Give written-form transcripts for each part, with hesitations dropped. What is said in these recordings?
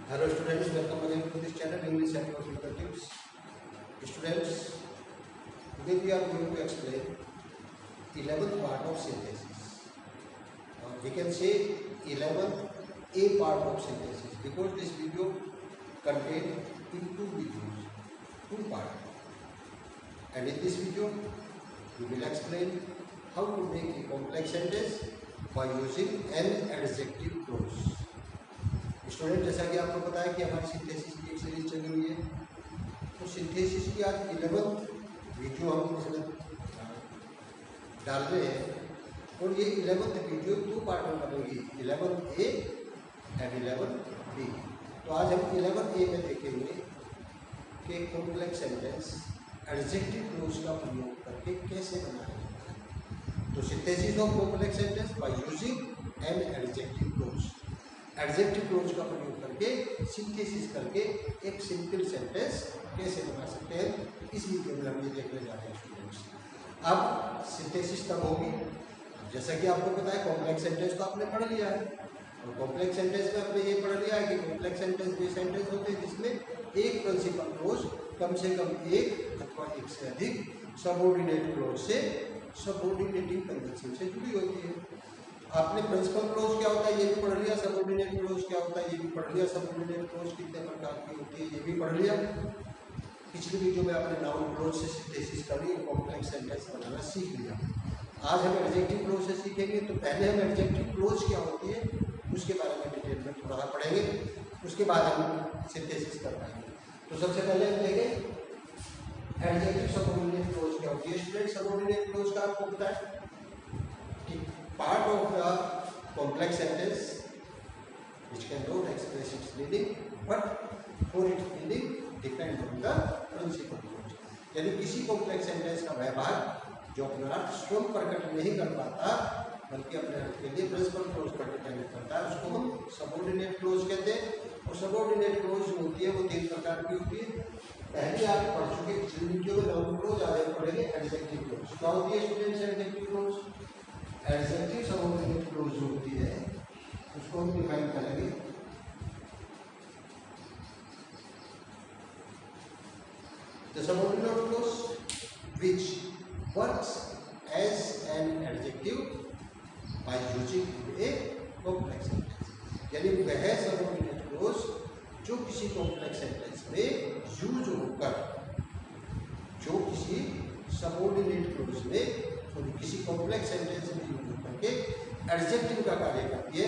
Hello students, welcome again to this channel English and Your Tips. Students, today we are going to explain 11th part of synthesis. We can say 11th A part of synthesis because this video contains in two videos, two parts. And in this video, we will explain how to make a complex sentence by using an adjective clause. Student, जैसा कि आपको पता है कि हमारी synthesis की एक series चली हुई है, तो सिंथेसिस की आज 11th वीडियो हम इसमें डाल रहे हैं और ये 11th वीडियो दो पार्ट में बनेगी, 11th A and 11th B. तो आज हम 11th ए में देखेंगे कि कॉम्प्लेक्स सेंटेंस एडजेक्टिव क्लोज का प्रयोग करके कैसे बनाया जाता है। तो synthesis of complex sentence by using an adjective clause, adjective close का प्रयोग करके सिंथेसिस करके एक सिंपल सेंटेंस कैसे बना सकते हैं, इस वीडियो में हम ये देखने जा रहे हैं स्टूडेंट्स। अब सिंथेसिस तब होगी जैसा कि आपको पता है कॉम्प्लेक्स सेंटेंस तो आपने पढ़ लिया है, और कॉम्प्लेक्स सेंटेंस में आपने ये पढ़ लिया है कि कॉम्प्लेक्स सेंटेंस वे सेंटेंस होते हैं जिसमें एक प्रिंसिपल क्लोज कम से कम एक अथवा एक से अधिक सबऑर्डिनेट क्लोज से सबऑर्डिनेटिंग कंजंक्शन से जुड़ी होती है। आपने प्रिंसिपल क्लोज क्या होता है ये भी पढ़ लिया, सबऑर्डिनेट क्लोज क्या होता है ये भी पढ़ लिया, सबऑर्डिनेट क्लोज कितने प्रकार की होती है ये भी पढ़ लिया। पिछली वीडियो में आपने नाउन क्लोज से सिंथेसिस कर ली, कॉम्प्लेक्स सेंटेंस बनाना सीख लिया। आज हम एडजेक्टिव क्लोज से सीखेंगे, तो पहले हम एडजेक्टिव क्लोज क्या होती है उसके बारे में डिटेल में थोड़ा पढ़ेंगे, उसके बाद हम सिंथेसिस कर पाएंगे। तो सबसे पहले हम देखें एडजेक्टिव सबऑर्डिनेट क्लोज क्या होती है। स्टूडेंट, सबऑर्डिनेट क्लोज का आपको पता है कि part of the complex sentence which can not express its meaning but for its meaning depend on the principal clause। यानी किसी कॉम्प्लेक्स सेंटेंस का व्यवहार जो अपना अर्थ स्वयं प्रकट नहीं कर पाता बल्कि अपने अर्थ के लिए प्रिंसिपल क्लोज पर डिपेंड करता है, उसको हम सबऑर्डिनेट क्लोज कहते हैं। और सबऑर्डिनेट क्लोज जो होती है वो तीन प्रकार की होती है। पहले आप पढ़ चुके पिछली वीडियो में नाउन क्लोज, आगे पढ़ेंगे एडजेक्टिव क्लोज। क्या होती है students adjective clause? Adjective subordinate clause जो होती है उसको हम डिफाइन करेंगे। The subordinate clause which works as an adjective by using a complex sentence. यानी वह सबऑर्डिनेट क्लोज जो किसी कॉम्प्लेक्स सेंटेंस में यूज होकर, जो किसी सबऑर्डिनेट क्लोज में और किसी कॉम्प्लेक्स सेंटेंस में यूज करके एडजेक्टिव का कार्य करती है,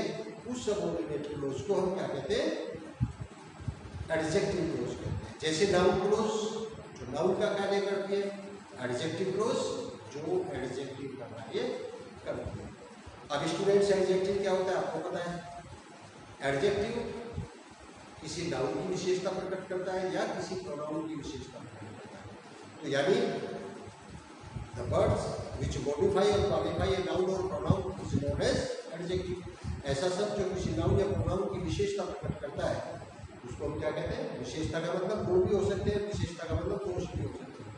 उस सबऑर्डिनेट क्लोज को हम क्या कहते हैं? एडजेक्टिव क्लोज कहते हैं। जैसे नाउन क्लोज जो नाउन का कार्य करती है, एडजेक्टिव क्लोज जो एडजेक्टिव का कार्य करती है। अब स्टूडेंट्स, एडजेक्टिव क्या होता है आपको पता है। एडजेक्टिव किसी नाउन की विशेषता प्रकट करता है या किसी प्रोनाउन की विशेषता प्रकट करता है। तो यानी the words which modify or qualify a noun or pronoun is known as adjective। ऐसा शब्द जो किसी नाउन या प्रोनाउन की विशेषता प्रकट करता है उसको हम क्या कहते हैं? विशेषता का मतलब गुण भी हो सकते हैं, विशेषता का मतलब दोष भी हो सकते हैं।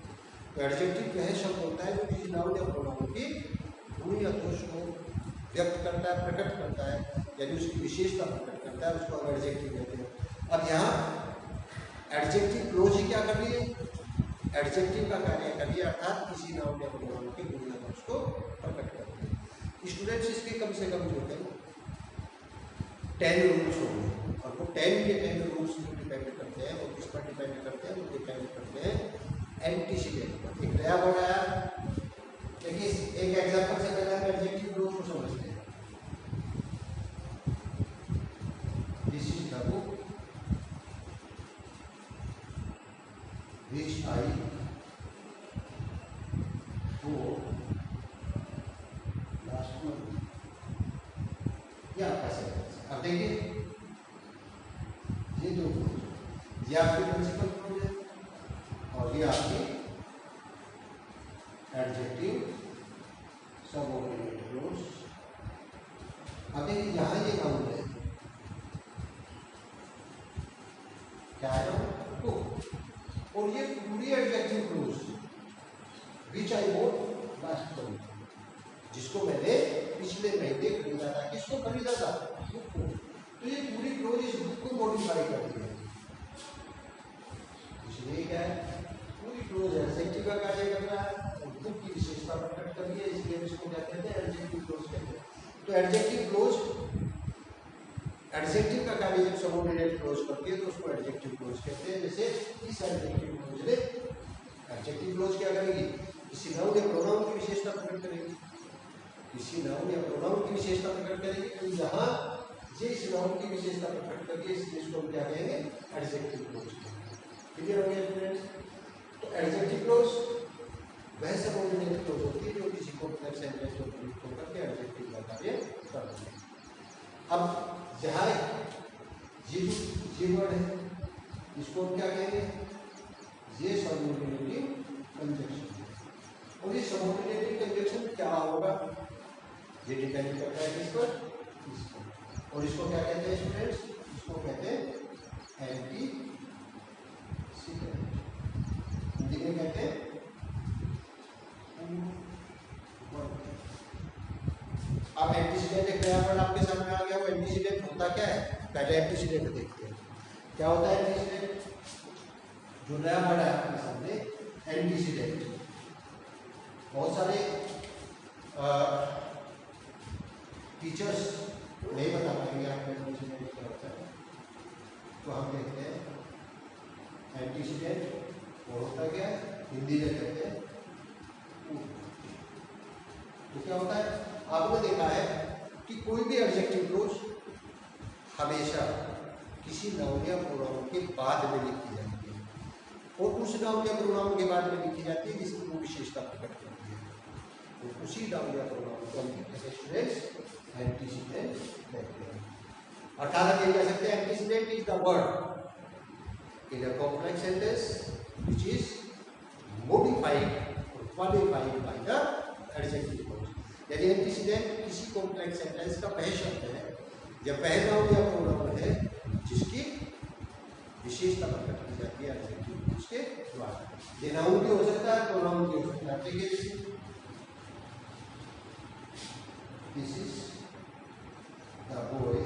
तो एडजेक्टिव वह शब्द होता है जो किसी नाउन या प्रोनाउन की गुण या दोष को व्यक्त करता है, प्रकट करता है, यानी उसकी विशेषता प्रकट करता है, उसको हम एडजेक्टिव कहते हैं। अब यहाँ एडजेक्टिव क्लोज ही क्या कर रही है? एडजेक्टिव का कार्य करिए, अर्थात किसी नाउन या प्रोनाउन के गुण या दोष को प्रकट करते हैं। स्टूडेंट्स, इसके कम से कम जो है 10 रूल्स होंगे, और वो 10 के 10 रूल्स जो डिपेंड करते हैं वो किस पर डिपेंड करते हैं? वो डिपेंड करते हैं एंटीसीडेंट पर। एक नया वर्ड आया, देखिए एक एग्जांपल से पहले हम एडजेक्टिव क्लोज को समझते हैं। This is the book which I bought last month। या कैसे? अब देखिए ये दो क्लोज, ये आपके प्रिंसिपल क्लोज है और ये आपके एडजेक्टिव सबऑर्डिनेट क्लोज। अब देखिए यहाँ ये नाउन है, क्या है? और ये पूरी adjective close which I bought last month, जिसको मैंने पिछले महीने खरीदा था। किसको खरीदा था? बुक को। तो ये पूरी क्लोज इस बुक को मॉडिफाई करती है, इसलिए क्या है पूरी क्लोज एडजेक्टिव का कार्य कर रहा है और बुक की विशेषता प्रकट कर रही है, इसलिए इसको क्या कहते हैं एडजेक्टिव क्लोज कहते हैं। तो एडजेक्टिव क्लोज एडजेक्टिव का कार्य जब सबऑर्डिनेट क्लोज करती है तो उसको एडजेक्टिव क्लोज कहते हैं। जैसे इस एडजेक्टिव क्लोज ने एडजेक्टिव क्लोज क्या करेगी, किसी नाउन या प्रोनाउन की विशेषता प्रकट करेगी, किसी नाउन या प्रोनाउन की विशेषता प्रकट करेगी। तो यहाँ ये इस नाउन की विशेषता प्रकट करके इस चीज को हम क्या कहेंगे एडजेक्टिव क्लोज। क्लियर हो गया स्टूडेंट्स? तो एडजेक्टिव क्लोज वह सबऑर्डिनेट क्लोज होती है जो किसी कॉम्प्लेक्स सेंटेंस को प्रयुक्त होकर के एडजेक्टिव का कार्य करती है। अब जहाँ ये वर्ड है इसको हम क्या कहेंगे, ये सबऑर्डिनेटिव कंजंक्शन है। और ये सबऑर्डिनेटिव कंजंक्शन क्या होगा ये डिपेंड करता है किस पर, इसको। और इसको क्या कहते हैं स्टूडेंट्स, इसको कहते हैं एंटीसीडेंट, हिंदी में कहते हैं। अब एंटीसीडेंट एक नया वर्ड आपके सामने आ गया, वो एंटीसीडेंट होता क्या है, पहले एंटीसीडेंट देखते हैं क्या होता है। एंटीसीडेंट जो नया वर्ड है आपके सामने एंटीसीडेंट, बहुत सारे टीचर्स नहीं बता पाएंगे आपको एंटीसीडेंट क्या होता है, तो हम देखते हैं एंटीसीडेंट वो होता क्या है, हिंदी में कहते हैं। तो क्या होता है, आपने देखा है कि कोई भी एडजेक्टिव क्लोज हमेशा किसी नाउन या प्रोनाउन के बाद में लिखी जाती है और उस नाउन या प्रोनाउन के बाद में लिखी जाती है जिसकी वो विशेषता प्रकट करती है। तो उसी नाउन या प्रोनाउन को हम स्टूडेंट्स एंटीसीडेंट कहते हैं। अर्थात ये कह सकते हैं antecedent is the word in a complex sentence which is modified और qualified by the adjective clause. यानी एंटीसीडेंट किसी कॉम्प्लेक्स सेंटेंस का वह शब्द है या वह नाउन या प्रोनाउन है जिसकी विशेषता प्रकट की जाती है एडजेक्टिव क्लोज के द्वारा। ये नाउन भी हो सकता है, प्रोनाउन भी हो सकता है। ठीक है, this is the boy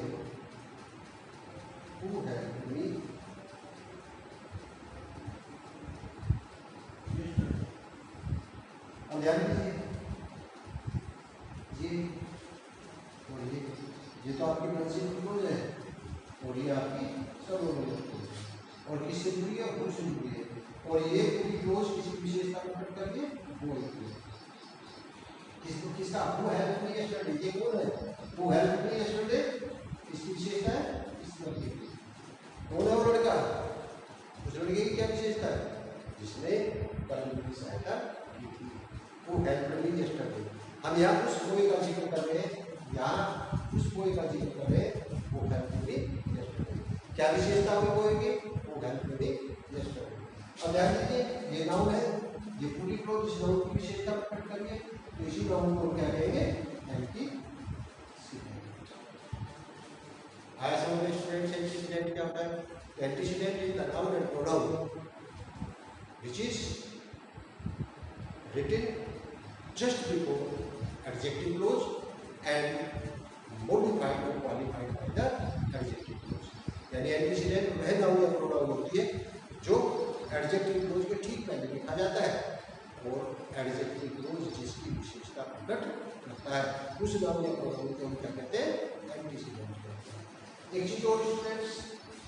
who helped me अब ध्यान दीजिए ये तो आपकी प्रिंसिपल क्लोज है और ये आपकी सबऑर्डिनेट क्लोज है और किससे जुड़ी है, वो से जुड़ी है। और ये पूरी क्लोज किसी विशेषता को प्रकट करके वो किसको किसका वो हेल्प मी यस्टरडे, ये कौन है, वो हेल्प मी यस्टरडे इसकी विशेषता है इस लड़के की। कौन है वो लड़का, उस लड़के की क्या विशेषता है, जिसने कल मेरी सहायता की थी, वो हेल्प मी यस्टरडे। हम यहाँ उस बॉय का जिक्र कर रहे हैं, यहाँ उस बॉय का जिक्र कर रहे हैं, वो हेल्प मी यस्टरडे। क्या विशेषता हुई बॉय की, वो हेल्प मी यस्टरडे। अब ध्यान दीजिए ये नाउन है, ये पूरी क्लोज इस नाउन की विशेषता प्रकट करिए, तो इसी नाउन को क्या कहेंगे एंटीसीडेंट। आया समझ में स्टूडेंट्स एंटीसीडेंट क्या होता है? Antecedent is the noun and pronoun which is written just before adjective clause and modified or qualified by the adjective clause। यानी एंटीसीडेंट वह नाउन या प्रोनाउन होती है जो एडजेक्टिव क्लोज के ठीक पहले लिखा जाता है और एडजेक्टिव क्लोज जिसकी विशेषता प्रकट करता है उस नाउन या प्रोनाउन को हम क्या कहते हैं एंटीसीडेंट कहते हैं। एक चीज और स्टूडेंट्स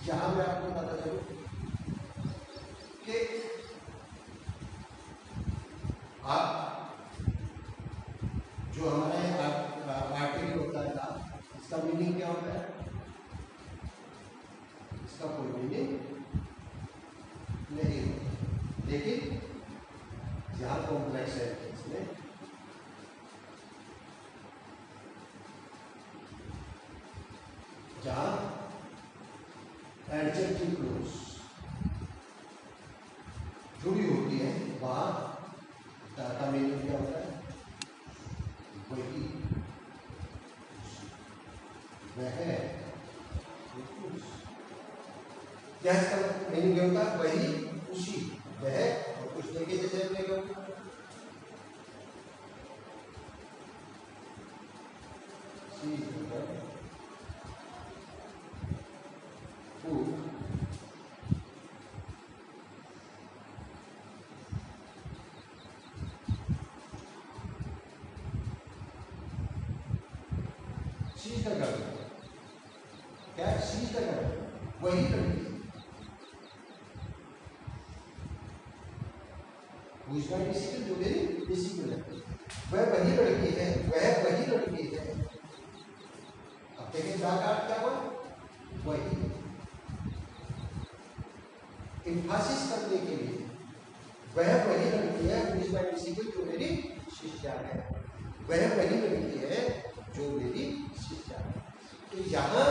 यहाँ मैं आपको बताता चलूं कि आप जो हमारे आर्टिकल होता है ना, इसका मीनिंग क्या होता है, इसका कोई मीनिंग नहीं होता, लेकिन यहाँ कॉम्प्लेक्स सेंटेंस में जहाँ एडजेक्टिव क्लोज जुड़ी होती है वहाँ का मीनिंग क्या होता है, वही वह क्या इसका मीनिंग क्या होता है, वही उसी वह और कुछ देखिए जैसे हमने कहा हु इज माय डिसिपल, जो मेरी डिसिपल है, वह वही लड़की है, वह वही लड़की है। अब देखिए दा का अर्थ क्या हुआ, वही। एम्फासिस करने के लिए वह वही लड़की है हु इज माय डिसिपल, जो मेरी शिष्या है, वह वही लड़की है जो मेरी शिष्या है। तो यहाँ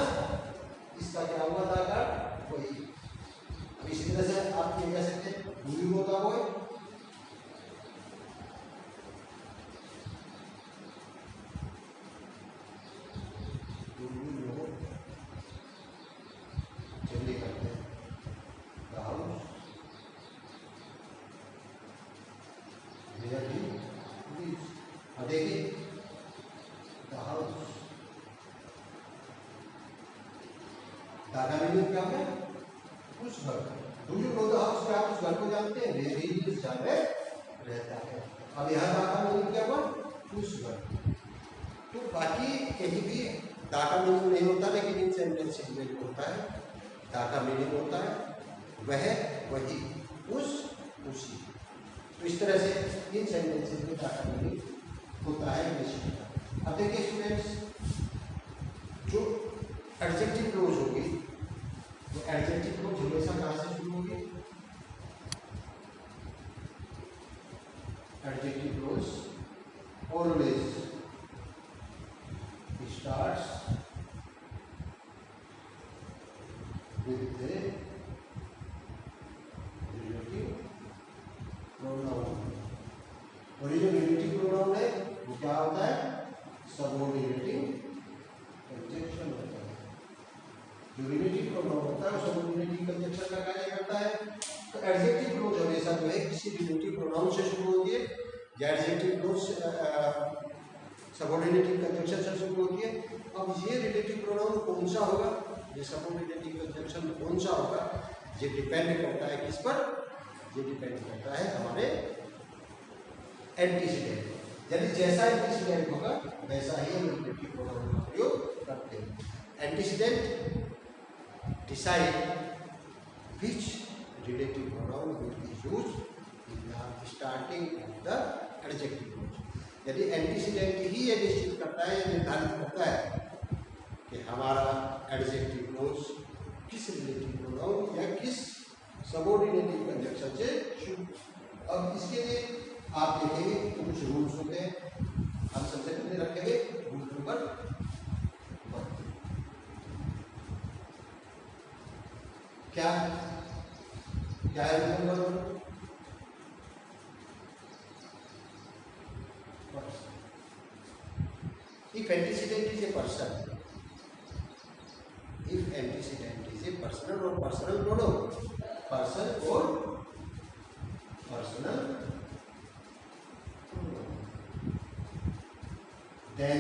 इसका क्या हुआ दा का वही। अब इसी तरह से आप ये कह सकते हैं do you know the boy, जल्दी करते हैं the house where he lives. अब देखिए द हाउस, द का मीनिंग क्या है, उस घर। Do you know the house, क्या आप उस घर को जानते हैं, वेयर ही लिव्स, जहाँ पे रहता है। अब यहाँ दा का मीनिंग क्या हुआ, उस घर। तो बाकी कहीं भी दा का मीनिंग नहीं होता, लेकिन इन सेंटेंसेस में होता है। दा का मीनिंग होता है वह, वही, उस, उसी। तो इस तरह से इन सेंटेंसेस में दा का मीनिंग होता है निश्चित। अब देखिए स्टूडेंट्स, जो एडजेक्टिव क्लोज होगी, वो एडजेक्टिव क्लोज हमेशा कहाँ से शुरू होगी, adjective close always starts with the relative pronoun। और ये जो relative pronoun है वो क्या होता है, सबऑर्डिनेटिंग कंजंक्शन होता है। जो relative pronoun होता है वो सबऑर्डिनेटिंग कंजंक्शन का कार्य करता है। तो एडजेक्टिव क्लोज हमेशा जो है किसी relative pronoun से शुरू होती है, या एडजेक्टिव क्लोज सबऑर्डिनेटिव कंजंक्शन से शुरू होती है। अब ये रिलेटिव प्रोनाउन कौन सा होगा, ये सबऑर्डिनेटिव कंजंक्शन कौन सा होगा, ये डिपेंड करता है किस पर, ये डिपेंड करता है हमारे एंटीसीडेंट। यदि जैसा एंटीसीडेंट होगा वैसा ही हम रिलेटिव प्रोनाउन का प्रयोग करते हैं। Antecedent decide which relative pronoun will be used in the starting of the adjective close. यदि एंटीसीडेंट ही ये निश्चित करता है, निर्धारित करता है कि हमारा एडजेक्टिव क्लोज किस रिलेटिव प्रोनाउन या किस सबऑर्डिनेटिव कंजंक्शन से शुरू। अब इसके लिए आप देखेंगे तो कुछ रूल्स होते हैं, हम सबसे पहले रखेंगे रूल नंबर 1। क्या है rule number 1, if antecedent is a person, if antecedent is a personal or personal pronoun, person or personal pronoun, then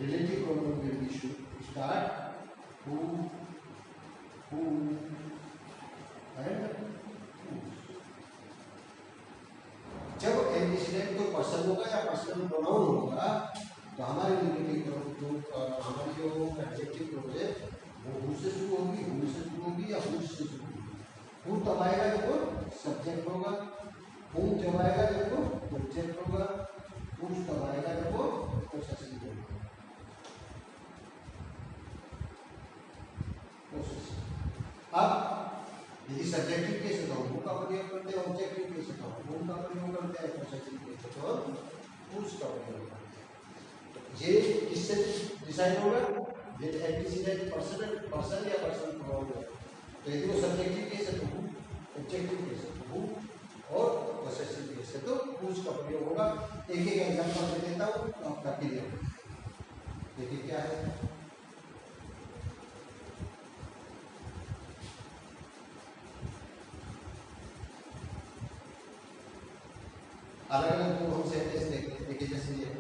relative pronoun will be should start who and whose। जब antecedent तो person होगा या personal pronoun होगा तो हमारी हमारी जो adjective close है वो हु से शुरू होगी, हु से शुरू होगी या हुज से शुरू होगी। हु तब आएगा जब वो सब्जेक्ट होगा, हुम जब आएगा जब वो ऑब्जेक्ट होगा, हुज तब आएगा जब वो पोसेसिव होगा। अब यदि सब्जेक्टिव केस है तो हु का प्रयोग करते हैं, ऑब्जेक्टिव केस है तो हुम का प्रयोग करते हैं, पोसेसिव केस है तो हुज का प्रयोग करते हैं। ये किससे डिसाइड होगा, ये एंटीसीडेंट पर्सन या पर्सन प्रोनाउन है। तो यदि वो सब्जेक्टिव केस है तो हु, ऑब्जेक्टिव केस है तो हु और पोसेसिव केस है तो हुज का प्रयोग होगा। एक एक एग्जांपल दे देता हूँ तो आपका क्लियर हो जाएगा। देखिए क्या है, अलग अलग को हम सेंटेंस देखिए जैसे ये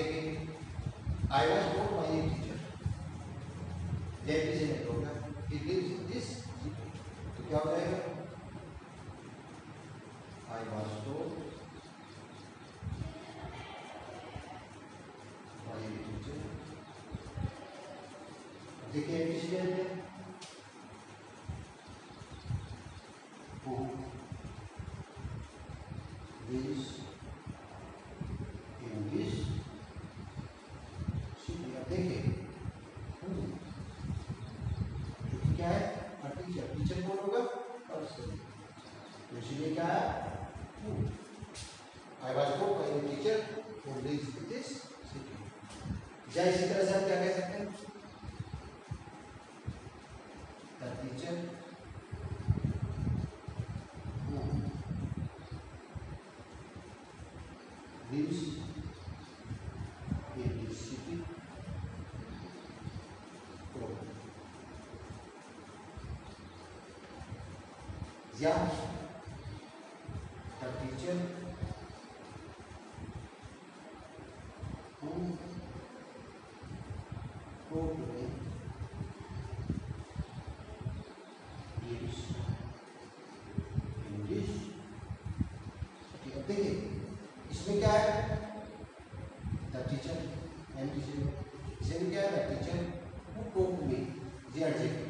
देखिए, I was told by a teacher that is in program he lives in this city. तो क्या हो जाएगा? I was told by a teacher. देखिए एंटीसीडेंट है, who lives in this city। अब देखिए क्या है? टीचर, टीचर कौन होगा? पर्सन। तो इसलिए क्या है? I was told by a teacher who lives in this city. या इसी तरह से हम क्या कह सकते हैं? The teacher lives in this city। तो या the teacher who told me lives in this city। अब देखिए इसमें क्या है? द टीचर एंड इसमें क्या है? The teacher who told me the adjective.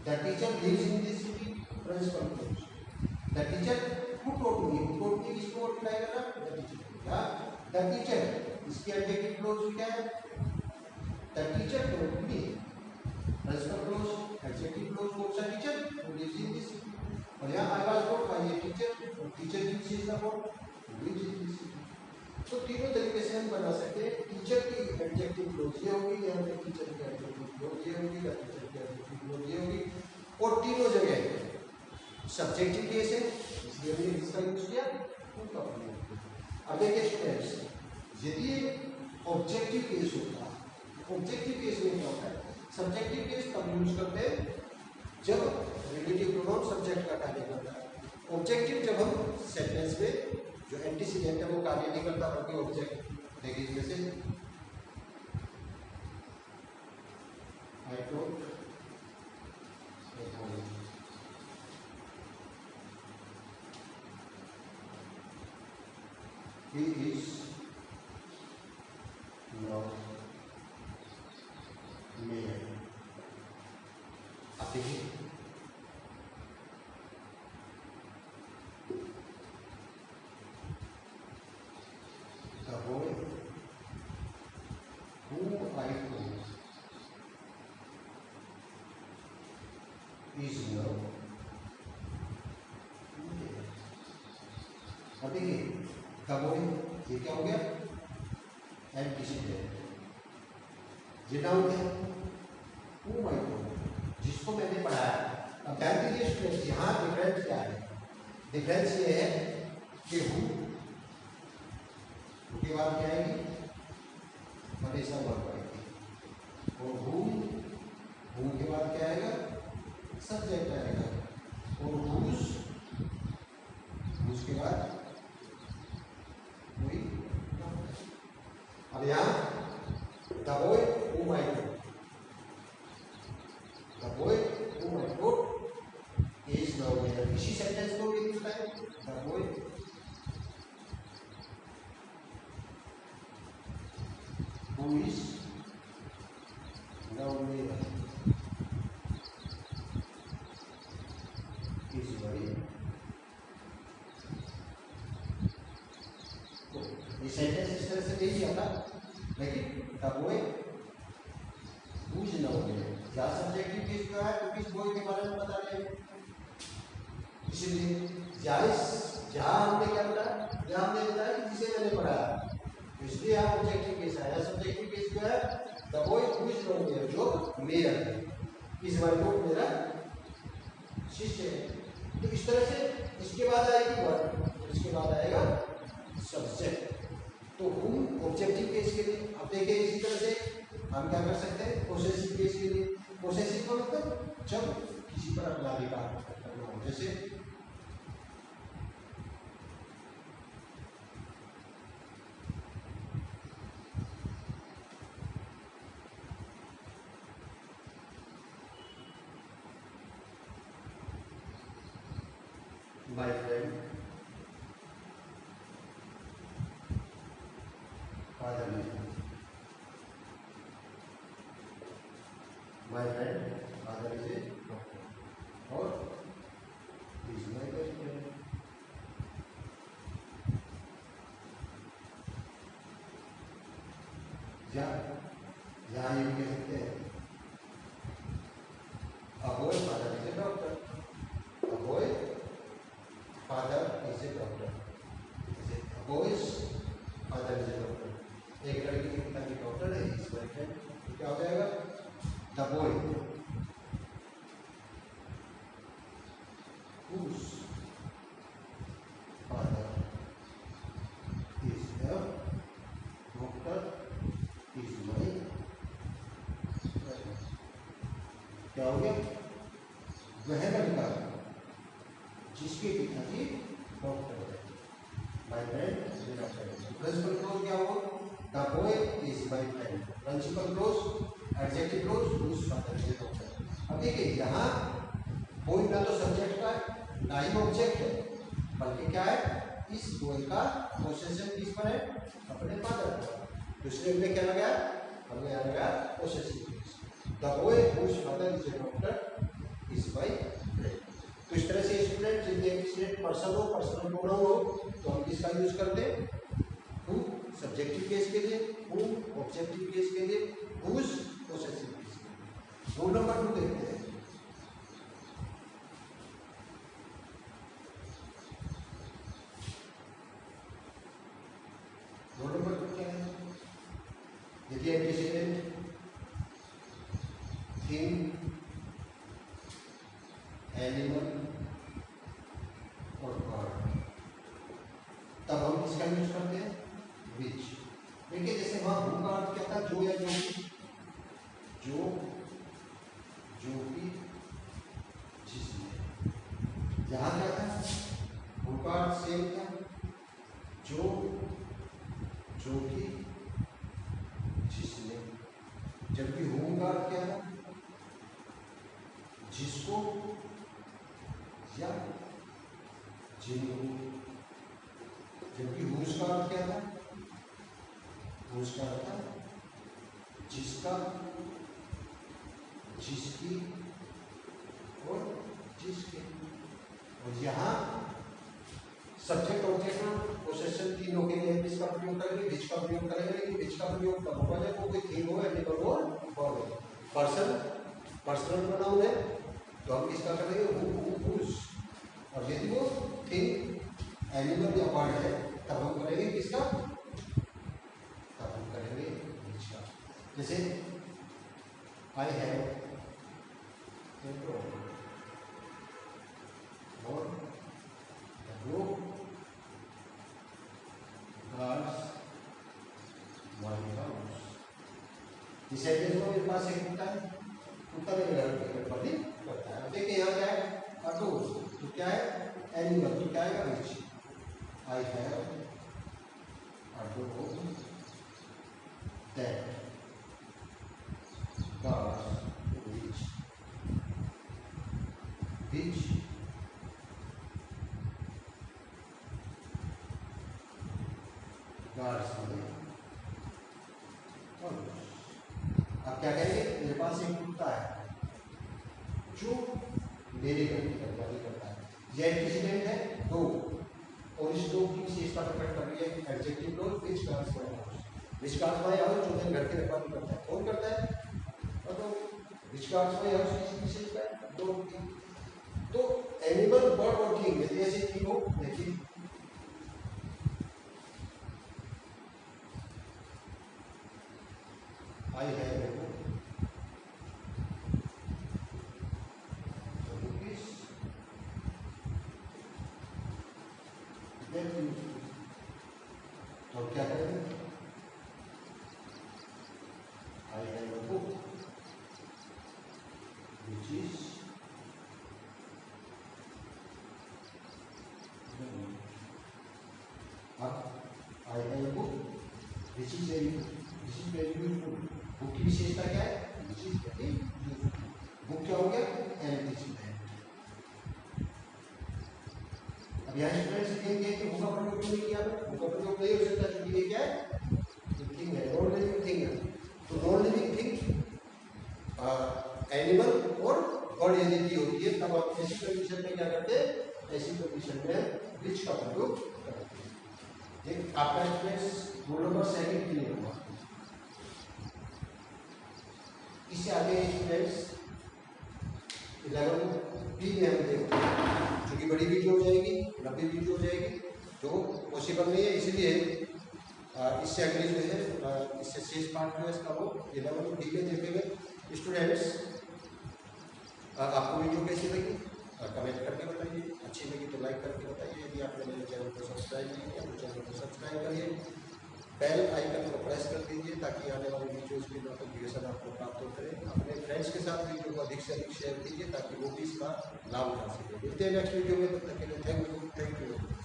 The teacher lives in this city, principal clause. The teacher who told me किसको multiply कर रहा है? The teacher. या द टीचर इसकी एडजेक्टिव क्लोज क्या है? The teacher told me, principal clause adjective clause कौन सा? Teacher who lives in this city. और यहाँ I was told by a teacher, और टीचर की चीज का कौन? तो तीनों तरीके से हम बना सकते हैं। टीचर की एडजेक्टिव क्लोज ये होगी, यहाँ पे टीचर की एडजेक्टिव क्लोज ये होगी, या टीचर की एडजेक्टिव क्लोज ये होगी, और तीनों जगह सब्जेक्टिव केस है इसलिए हमने इसका यूज किया, उनका प्रयोग किया। अब देखिए स्टूडेंट्स, यदि ऑब्जेक्टिव केस होता, ऑब्जेक्टिव केस में क्या होता है? सब्जेक्टिव केस तब यूज करते हैं जब रिलेटिव प्रोनाउन सब्जेक्ट का कार्य करता है। ऑब्जेक्टिव जब हम सेंटेंस में जो एंटीसीडेंट है वो कार्य नहीं करता बल्कि ऑब्जेक्ट। देखिए जैसे I told he is not male। अब देखिए the boy who I told is not male। अब देखिए the boy ये क्या हो गया? एंटीसीडेंट। ये नाउन है who I told, जिसको मैंने पढ़ाया। अब ध्यान दीजिए स्टूडेंट्स, यहाँ डिफरेंस क्या है? डिफरेंस ये है कि हु के बाद क्या आएगी? हमेशा वर्ब आएगी, और हु के बाद क्या आएगा? सब्जेक्ट आएगा, और हुज के बाद कोई। अब यहाँ the boy whom I told, the boy whom I told is now male. इसी सेंटेंस को भी लिखता है the boy who is now male is very। तो ये सेंटेंस इस तरह से नहीं आता, लेकिन the boy who is now male क्या सब्जेक्टिव केस का है, क्योंकि इस बॉय के बारे में बता रहे हैं। इसलिए जहाँ हमने क्या बताया? जहाँ हमने बताया कि जिसे मैंने पढ़ाया, इसलिए यहाँ ऑब्जेक्टिव केस आया। सब्जेक्टिव केस जो है the boy who is not male, जो मेल है, इस बार को मेरा शिष्य है। तो इस तरह से इसके बाद आएगी वर्ब, इसके बाद आएगा सब्जेक्ट। तो हुम ऑब्जेक्टिव केस के लिए। अब देखिए इसी तरह से हम क्या कर सकते हैं? पोसेसिव केस के लिए। पोसेसिव का मतलब जब किसी पर अपना अधिकार करना हो, जैसे my friend, father is my friend, father is a doctor, और इज माय बेस्ट फ्रेंड। यहाँ ये भी कह सकते हैं a boy father is a doctor, a boy father is a doctor, a boy's father is a doctor। एक लड़की के पिता की डॉक्टर है, इस बार क्या हो जाएगा? The boy whose father is a doctor is my friend। क्या हो गया? वह लड़का जिसके पिताजी डॉक्टर है, my friend is a doctor. Principal clause क्या हुआ? The boy is my friend. Principal clause adjective clause whose father is a doctor. अब देखिए यहाँ बॉय ना तो सब्जेक्ट का है ना ही ऑब्जेक्ट है, बल्कि क्या है? इस बॉय का पोसेशन किस पर है? अपने फादर पर। दूसरे में क्या लगा? हमें यहाँ लगा possessive case. The boy whose father is a doctor is my friend. तो इस तरह से स्टूडेंट यदि एक्सीडेंट पर्सन हो, पर्सनल प्रोनाउन हो, तो हम किसका यूज करते हैं? हु सब्जेक्टिव केस के लिए, हु ऑब्जेक्टिव केस के लिए, हुज पोसेसिव केस के लिए। रूल नंबर 2 देखते हैं। रूल नंबर 2 क्या है? देखिए एंटीसीडेंट, थिंग, एनिमल और बर्ड, तब हम किसका यूज करते हैं? विच। देखिए जैसे वहां हु का अर्थ क्या था? जो या जो भी, जो जो भी जिसने। यहाँ क्या था? हु का अर्थ सेम था, जो जो कि जिसने। जबकि हु का अर्थ क्या था? जिसको या जिनको। जबकि हुज का अर्थ क्या था? हुज का अर्थ था जिसका, जिसकी और जिसके। और यहाँ सब्जेक्ट ऑब्जेक्ट पोसेशन तीनों के लिए किसका प्रयोग करेंगे? विच का प्रयोग करेंगे। लेकिन विच का प्रयोग कब होगा? जब वो कोई थिंग हो, एनिमल हो, बर्ड हो। पर्सन पर्सनल प्रोनाउन है तो हम किसका करेंगे? Who whose. और यदि वो थिंग, एनिमल या बर्ड है तब हम करेंगे किसका? तब हम करेंगे विच का। जैसे आई हैव ए डॉग और the dog guards my house. इस सेंटेंस में मेरे पास एक कुत्ता है, कुत्ता मेरे घर के ऊपर ही करता है। देखिए यहाँ क्या है? अ डॉग, तो क्या है? एनिमल, तो क्या आएगा? Which. I have a dog that guards which, which guards my house. अब क्या करेंगे? मेरे पास एक कुत्ता है जो मेरे घर की रखवाली करता है। यह एंटीसीडेंट है दो, और इस दो की विशेषता प्रकट कर रही है adjective close which guards my house. Which guards my house जो मेरे घर की रखवाली करता है। कौन करता है? तो विच गार्ड्स माय हाउस किसकी विशेषता है? दो की। तो एनिमल, बर्ड और थिंग यदि ऐसी तीन हो, देखिए आई हैव ए बुक, तो क्या करेंगे? आई have a book which is I have a book which is very useful. Book की विशेषता क्या है? Which is very useful. Book क्या हो गया? एंटीसीडेंट। अब यहाँ स्टूडेंट्स देखेंगे कि होगा प्रयोग क्यों नहीं किया, होगा प्रयोग नहीं हो सकता क्योंकि ये क्या है, थिंग है, नॉन लिविंग थिंग है। तो नॉन लिविंग थिंग एनिमल और बर्ड यदि की होती है तब आप ऐसी कंडीशन में क्या करते हैं, ऐसी कंडीशन में विच का प्रयोग करते हैं। देख आपका स्टूडेंट्स रोल नंबर सेकंड के लिए होगा। इससे आगे स्टूडेंट्स 11B में हम देखते हैं, जो कि बड़ी वीडियो हो जाएगी, लंबी वीडियो हो जाएगी, जो पॉसिबल नहीं है, इसलिए इससे अगली जो है इससे शेष पार्ट जो है इसका वो 11B में देखेंगे। स्टूडेंट्स आपको वीडियो कैसी लगी कमेंट करके बताइए, अच्छी लगी तो लाइक करके बताइए। यदि आपने मेरे चैनल को सब्सक्राइब नहीं किया तो चैनल को सब्सक्राइब करिए, बेल आइकन को प्रेस कर दीजिए ताकि आने वाली वीडियोज़ की नोटिफिकेशन आपको प्राप्त होते रहे। अपने फ्रेंड्स के साथ वीडियो को अधिक से अधिक शेयर कीजिए ताकि वो भी इसका लाभ उठा सके। मिलते हैं नेक्स्ट वीडियो में, तब तक के लिए थैंक यू।